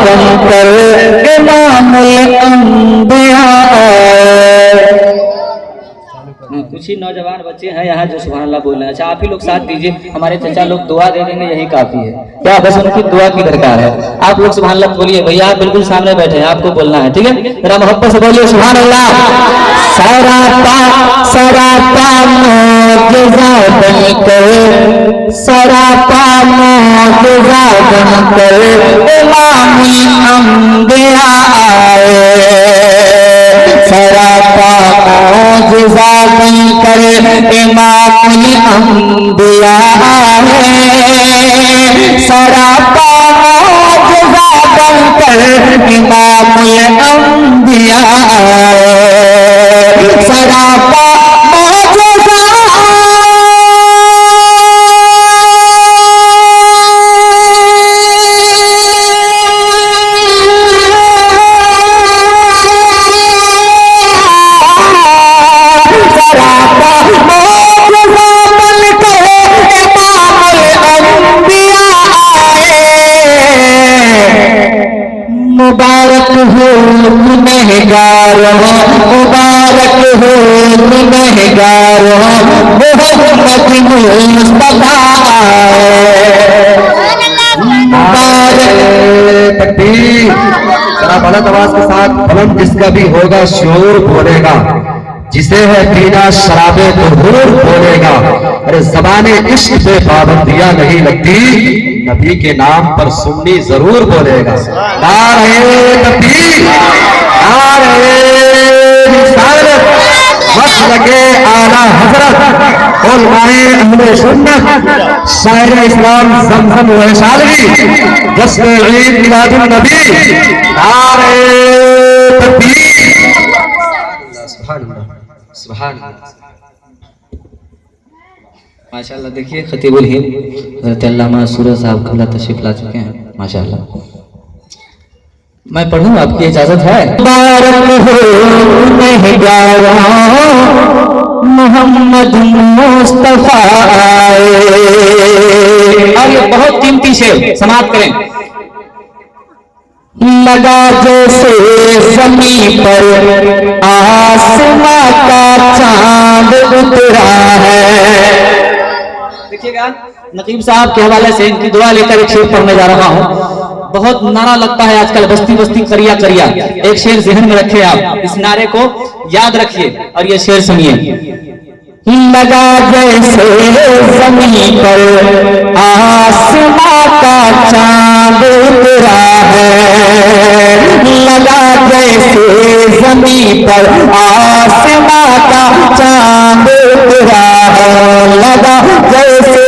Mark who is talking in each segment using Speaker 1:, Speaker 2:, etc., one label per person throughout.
Speaker 1: बनकर इमामुल अंबिया। कुछ ही नौजवान बच्चे हैं यहाँ जो सुभान अल्लाह बोल रहे हैं। अच्छा आप ही लोग साथ दीजिए, हमारे चचा लोग दुआ दे देंगे, यही काफी है। क्या बस उनकी दुआ की दरकार है। आप लोग सुभान अल्लाह बोलिए, भैया आप बिल्कुल सामने बैठे हैं, आपको बोलना है, ठीक है? जरा मोहब्बत से बोलिए सुभान अल्लाह। सरापा सरापा मौजज़ा बनकर, सरापा मौजज़ा बनकर इमामुल अंबिया आए। सरापा मौजज़ा बनकर इमामुल अंबिया आए। सरापा मौजज़ा बनकर इमामुल अंबिया आए। सरापा मुबारक हो गुनहगार हो, मुबारक हो गुनहगार हो, मोहम्मद मुस्तफा मुबारक। तकबीर। जरा बुलंद आवाज के साथ, बुलंद जिसका भी होगा शोर बोलेगा, जिसे है पीना शराबे तो हुरूर बोलेगा। अरे ज़बाने इश्क पे पाबंदियां नहीं लगती, नबी के नाम पर सुन्नी जरूर बोलेगा। नारे तकबीर, नारे रिसालत, मसलके आला हजरत, उलमाए अहले सुन्नत, शायर इस्लाम ज़मज़म वैशाली, जश्न ईद मिलादुन नबी। नारे तकबीर। सुभान अल्लाह, सुभान अल्लाह, माशाअल्लाह। देखिए खतीबुल हिंद हज़रत अल्लामा सूरज साहब कबला तशरीफ ला चुके हैं, माशाअल्लाह। मैं पढ़ूं, आपकी इजाजत है? मुबारक हो गुनहगार मोहम्मद मुस्तफा आए। और ये बहुत कीमती शेर, समाप्त करें। लगा जैसे ज़मीन पर आसमां का चांद उतरा है। देखिएगा नकीब साहब के हवाले से इनकी दुआ लेकर एक शेर पढ़ने जा रहा हूँ। बहुत नारा लगता है आजकल, बस्ती बस्ती करिया करिया। एक शेर ज़हन में रखे आप, इस नारे को याद रखिए और ये शेर सुनिए। लगा जैसे ज़मीन पर आसमां का चांद उतरा है। लगा जैसे ज़मीन पर आसमां का चांद उतरा है। लगा जैसे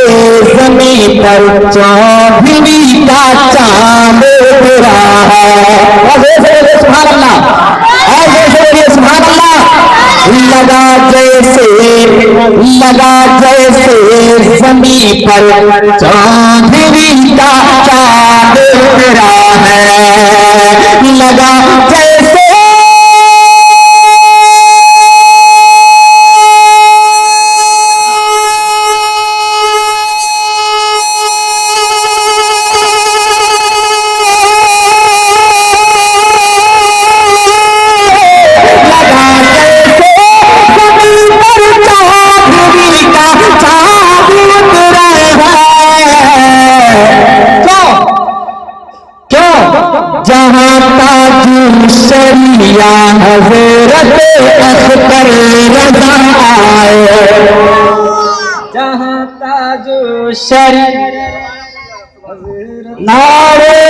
Speaker 1: ज़मीन पर चौधरी का चांद उतरा है। सुभान अल्लाह, सुभान अल्लाह। लगा जैसे ज़मीन पर चौधरी का चांद उतरा है। लगा जैसे जहाँ ताजु शरिया हज़रत अख्तर रज़ा आए। जहाँ ताजु शरिया नारे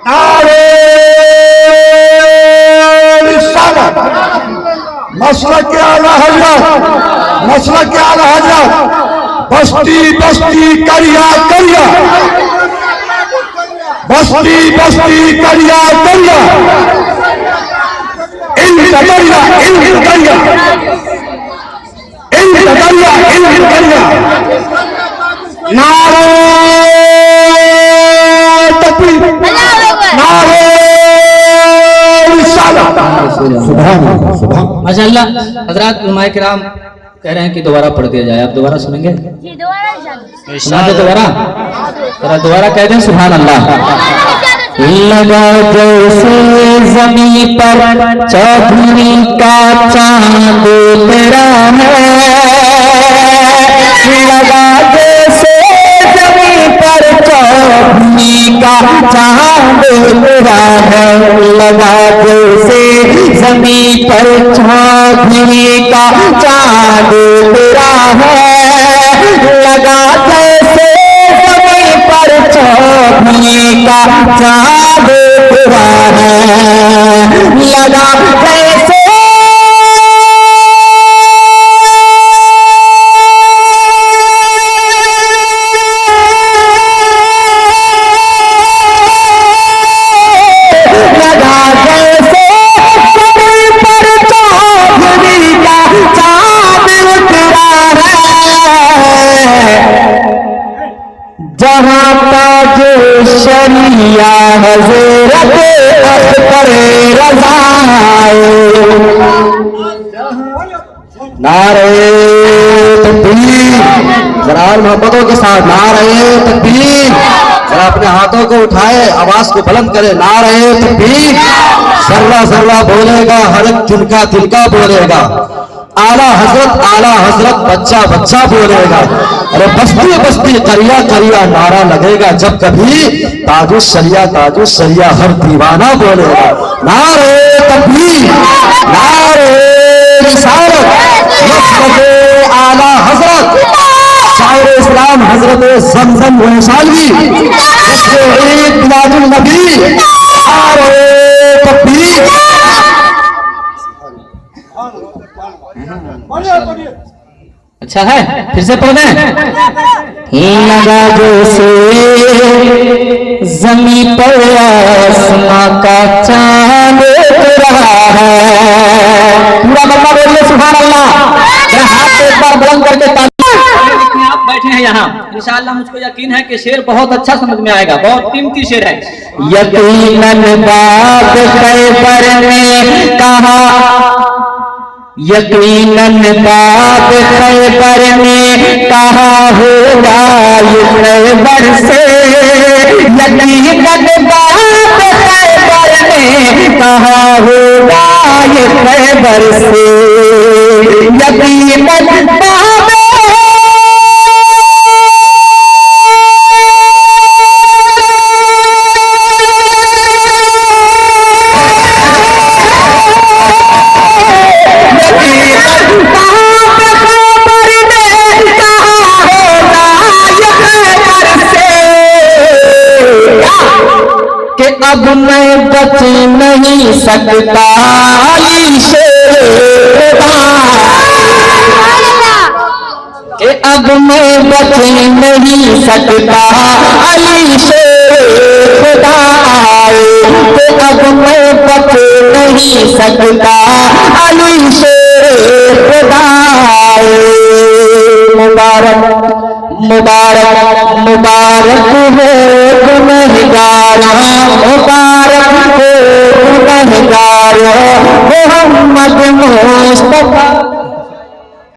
Speaker 1: नारे रिसालत, मसलक आला हज़रत, मसलक आला हज़रत, बस्ती बस्ती करिया करिया, बस्ती बस्ती करिया करिया, इल्म करिया, इल्म करिया, इल्म करिया, इल्म करिया। नारे तकबीर, नारे रिसालत। सुभान अल्लाह, सुभान। माशाअल्लाह। हज़रात उलमाए किराम कह रहे हैं कि दोबारा पढ़ दिया जाए, आप दोबारा सुनेंगे? जी दोबारा। दोबारा कह दें सुभान अल्लाह। लगा जैसे जमीन पर चौधरी का चांद तेरा है, लगा जैसे जमीन पर चौधरी का चांद तेरा है, लगा जैसे जमीन पर चौधरी का चांद तेरा है, लगा जैसे जमीन पर चौधरी का चांद तेरा है, लगा जैसे जहाँ ताज शरिया हज़रत अख्तर रज़ा नारे तकबीर, जरा मोहब्बतों के साथ नारे तकबीर, जरा अपने हाथों को उठाए आवाज को बुलंद करे नारे तकबीर। सर्रा सर्रा बोलेगा, हर एक तिनका तिनका बोलेगा, आला हजरत बच्चा बच्चा बोलेगा, अरे बस्ती बस्ती करिया करिया नारा लगेगा जब कभी ताजु सरिया हर दीवाना बोलेगा नारे तकबीर, नारे रिसालत, आला हजरत शायर इस्लाम हजरत ज़मज़म वैशाली ईद मिलादुन नबी, नारे तकबीर। अच्छा है, फिर से पढ़े। लगा जैसे जमीन पर आसमां का चांद रहा है, पूरा बल्ला बोलिए सुभान अल्लाह। हाथ एक बार बुलंद करके आप बैठे हैं यहाँ, इंशाअल्लाह मुझको यकीन है कि शेर बहुत अच्छा समझ में आएगा, बहुत कीमती शेर है। यकीनन बात खैबर में कहा, यकीनन बात खैबर में कहा होगा ये खैबर से, यकीनन बात खैबर में कहा होगा ये खैबर से, यकीनन बात अब मैं बच नहीं सकता अली शेर के, अब मैं बच नहीं सकता अली शेर खुदा आए, के अब मैं बच नहीं सकता अली शेर खुदा आए। मुबारक मुबारक मुबारक हो गुनहगारा, मुबारक हो गुनहगारा मोहम्मद मुस्तफा।